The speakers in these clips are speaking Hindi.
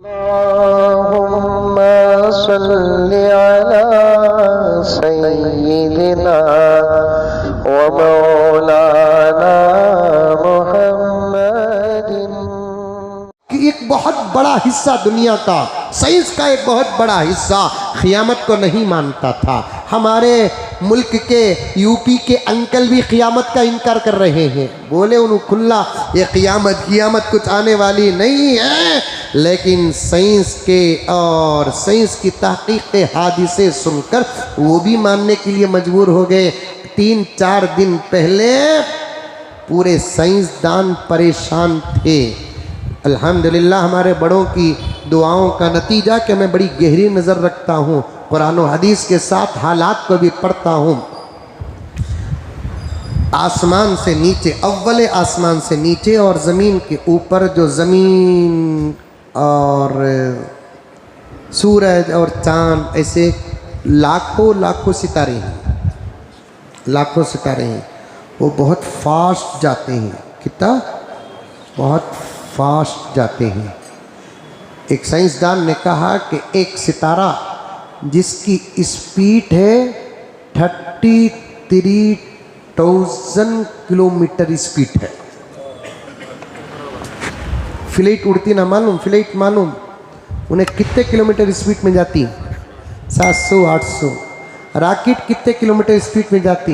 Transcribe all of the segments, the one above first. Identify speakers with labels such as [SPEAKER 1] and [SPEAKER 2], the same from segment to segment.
[SPEAKER 1] अल्लाहुम्मा सल्लि अला सय्यिदिना व मौलाना मुहम्मदिन।
[SPEAKER 2] कि एक बहुत बड़ा हिस्सा दुनिया का, साइंस का एक बहुत बड़ा हिस्सा क़ियामत को नहीं मानता था। हमारे मुल्क के यूपी के अंकल भी क़ियामत का इनकार कर रहे हैं। बोले उन्होंने खुल्ला ये क़ियामत कुछ आने वाली नहीं है, लेकिन साइंस के और साइंस की तहक़ीक़ के हादिसे सुनकर वो भी मानने के लिए मजबूर हो गए। 3-4 दिन पहले पूरे साइंसदान परेशान थे। अल्हम्दुलिल्लाह हमारे बड़ों की दुआओं का नतीजा कि मैं बड़ी गहरी नज़र रखता हूँ, कुरान और हदीस के साथ हालात को भी पढ़ता हूँ। आसमान से नीचे, अव्वल आसमान से नीचे और ज़मीन के ऊपर जो ज़मीन और सूरज और चाँद, ऐसे लाखों सितारे हैं, लाखों सितारे हैं। वो बहुत फास्ट जाते हैं। कितना बहुत फास्ट जाते हैं। एक साइंसदान ने कहा कि एक सितारा जिसकी स्पीड है 33,000 किलोमीटर स्पीड है। फ्लाइट उड़ती ना मालूम, फ्लाइट मालूम उन्हें कितने किलोमीटर स्पीड में जाती? 700-800। रॉकेट कितने किलोमीटर स्पीड में जाती?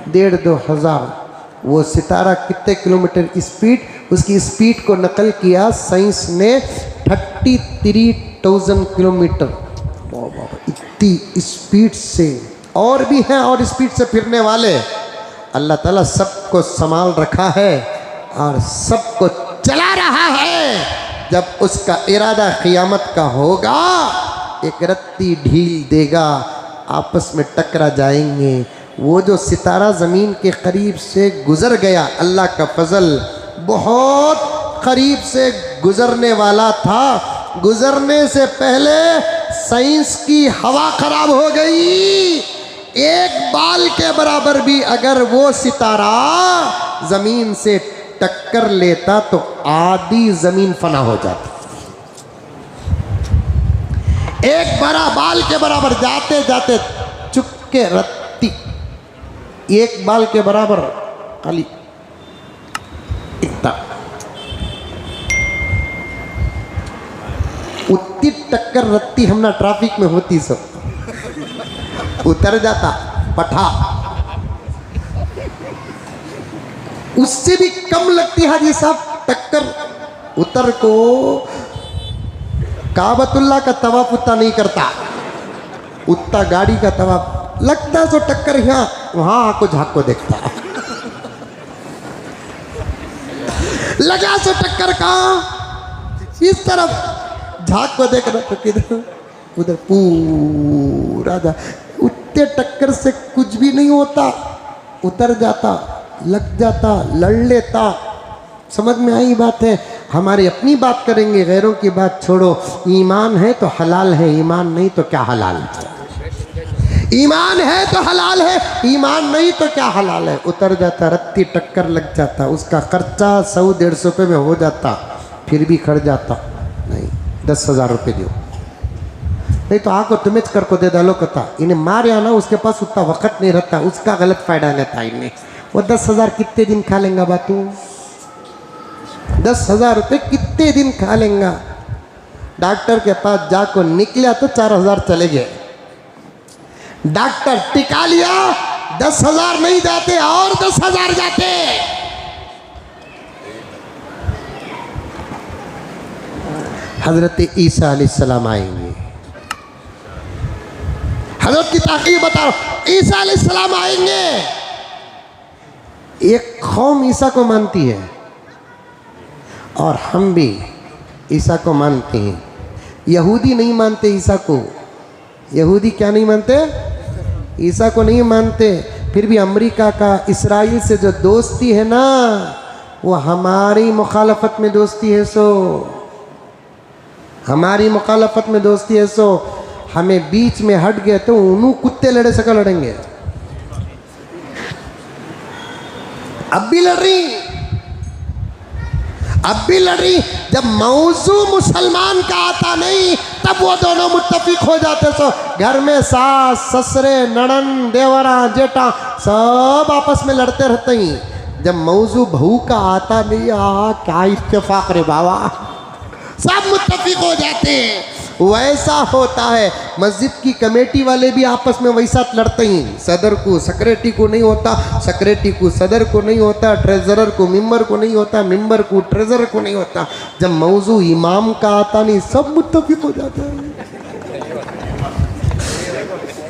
[SPEAKER 2] 1,500-2 हज़ार। वो सितारा कितने किलोमीटर स्पीड, उसकी स्पीड को नकल किया साइंस ने 33,000 किलोमीटर। इतनी स्पीड से, और भी हैं और स्पीड से फिरने वाले। अल्लाह ताला सबको संभाल रखा है और सबको चला रहा है। जब उसका इरादा क़ियामत का होगा, एक रत्ती ढील देगा, आपस में टकरा जाएंगे। वो जो सितारा ज़मीन के करीब से गुज़र गया, अल्लाह का फजल, बहुत करीब से गुज़रने वाला था। गुज़रने से पहले साइंस की हवा ख़राब हो गई। एक बाल के बराबर भी अगर वो सितारा ज़मीन से टक्कर लेता तो आधी ज़मीन फना हो जाती। एक बड़ा बाल के बराबर जाते जाते चुपके रत्ती, एक बाल के बराबर खाली इतना, उतनी टक्कर रत्ती हमना ट्रैफिक में होती, सब उतर जाता पठा। उससे भी कम लगती हाजी साहब टक्कर। उतर को काबतुल्ला का तवाफ उतना नहीं करता, उतना गाड़ी का तवाफ लगता। जो टक्कर यहाँ वहां आको झाको देखता लगा सो टक्कर कहाँ, इस तरफ झाक को देख रहा तो किधर उधर पूरा जा। उतने टक्कर से कुछ भी नहीं होता, उतर जाता, लग जाता, लड़ लेता। समझ में आई बात है? हमारी अपनी बात करेंगे, गैरों की बात छोड़ो। ईमान है तो हलाल है, ईमान नहीं तो क्या हलाल है? ईमान है तो हलाल है, ईमान नहीं तो क्या हलाल है? उतर जाता, रत्ती टक्कर लग जाता, उसका खर्चा 100-150 रुपये में हो जाता, फिर भी खड़ जाता। नहीं, 10,000 रुपये दो, नहीं तो आको तुम्हें कर को दे डालो कता। इन्हें मारे आना, उसके पास उतना वक्त नहीं रहता, उसका गलत फ़ायदा लेता इन्हें। वो 10,000 कितने दिन खा लेंगा बातू? 10,000 रुपये कितने दिन खा लेंगा? डॉक्टर के पास जाको निकला तो 4,000 चले गए। डॉक्टर टिका लिया, 10,000 नहीं जाते और 10,000 जाते। हजरत ईसा अलैहिस्सलाम आएंगे। हजरत की ताक़ीद बताओ, ईसा अलैहिस्सलाम आएंगे। एक कौम ईसा को मानती है और हम भी ईसा को मानते हैं। यहूदी नहीं मानते ईसा को। यहूदी क्या नहीं मानते? ईसा को नहीं मानते। फिर भी अमेरिका का इसराइल से जो दोस्ती है ना, वो हमारी मुखालफत में दोस्ती है। सो हमारी मुखालफत में दोस्ती है। सो हमें बीच में हट गए तो उन्हों कुत्ते लड़े सका लड़ेंगे। अब भी लड़ रही, अब भी लड़ रही। जब मौजू मुसलमान का आता नहीं तब वो दोनों मुत्तफिक हो जाते। सो घर में सास ससुरे ननन देवरा जेठा सब आपस में लड़ते रहते हैं। जब मौजू बहू का आता नहीं, क्या इत्तेफाक रे बाबा, सब मुत्तफिक हो जाते हैं। वैसा होता है। मस्जिद की कमेटी वाले भी आपस में वैसा लड़ते हैं। सदर को सेक्रेटरी को नहीं होता, सेक्रेटरी को सदर को नहीं होता, ट्रेजरर को मेंबर को नहीं होता, मेंबर को ट्रेजरर को नहीं होता। जब मौजू इमाम का आता नहीं सब मुत्तफिक हो जाते हैं।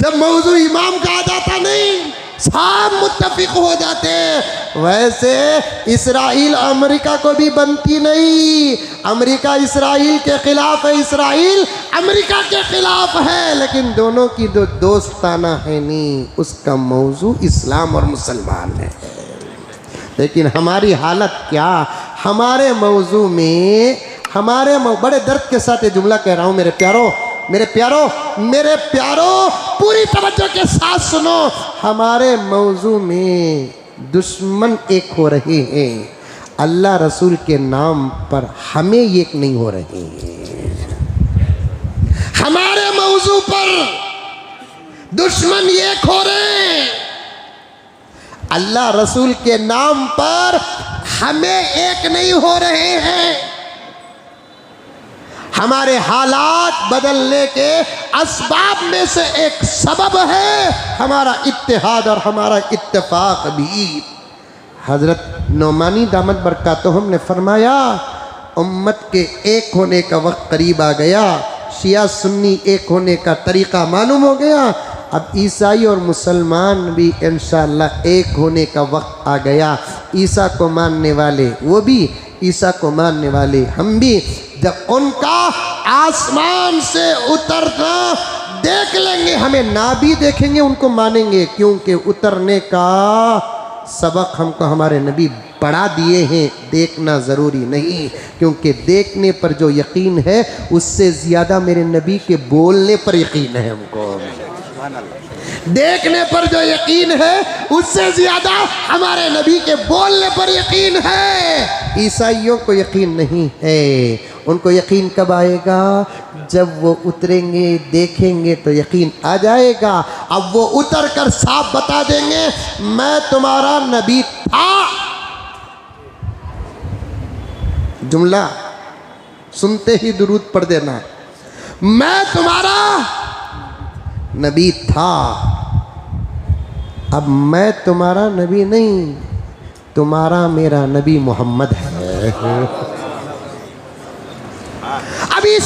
[SPEAKER 2] जब मौजू इमाम का आ जाता नहीं सब मुत्तफिक हो जाते हैं। वैसे इसराइल अमेरिका को भी बनती नहीं। अमेरिका इसराइल के खिलाफ है, इसराइल अमेरिका के खिलाफ है, लेकिन दोनों की जो दोस्ताना है नहीं, उसका मौजू इस्लाम और मुसलमान है। लेकिन हमारी हालत क्या, हमारे मौजू में बड़े दर्द के साथ ये जुमला कह रहा हूँ मेरे प्यारो, मेरे प्यारो, मेरे प्यारो, पूरी तवज्जो के साथ सुनो। हमारे मौजू में दुश्मन एक हो रहे हैं, अल्लाह रसूल के नाम पर हमें एक नहीं हो रहे हैं। हमारे मौजू पर दुश्मन एक हो रहे हैं, अल्लाह रसूल के नाम पर हमें एक नहीं हो रहे हैं। हमारे हालात बदलने के असबाब में से एक सबब है हमारा इत्तेहाद और हमारा इत्तेफाक भी। हज़रत नौमानी दामत बरकातुहुम ने फरमाया, उम्मत के एक होने का वक्त करीब आ गया, शिया सुन्नी एक होने का तरीक़ा मालूम हो गया। अब ईसाई और मुसलमान भी इंशाअल्लाह एक होने का वक्त आ गया। ईसा को मानने वाले वो भी, ईसा को मानने वाले हम भी, जब उनका आसमान से उतरना देख लेंगे, हमें ना भी देखेंगे उनको मानेंगे, क्योंकि उतरने का सबक हमको हमारे नबी पढ़ा दिए हैं। देखना ज़रूरी नहीं, क्योंकि देखने पर जो यकीन है उससे ज़्यादा मेरे नबी के बोलने पर यकीन है हमको। देखने पर जो यकीन है उससे ज़्यादा हमारे नबी के बोलने पर यकीन है। ईसाइयों को यकीन नहीं है। उनको यकीन कब आएगा? जब वो उतरेंगे, देखेंगे तो यकीन आ जाएगा। अब वो उतर कर साफ बता देंगे, मैं तुम्हारा नबी था। जुमला सुनते ही दुरूद पढ़ देना, मैं तुम्हारा नबी था। अब मैं तुम्हारा नबी नहीं, तुम्हारा मेरा नबी मोहम्मद है। अभी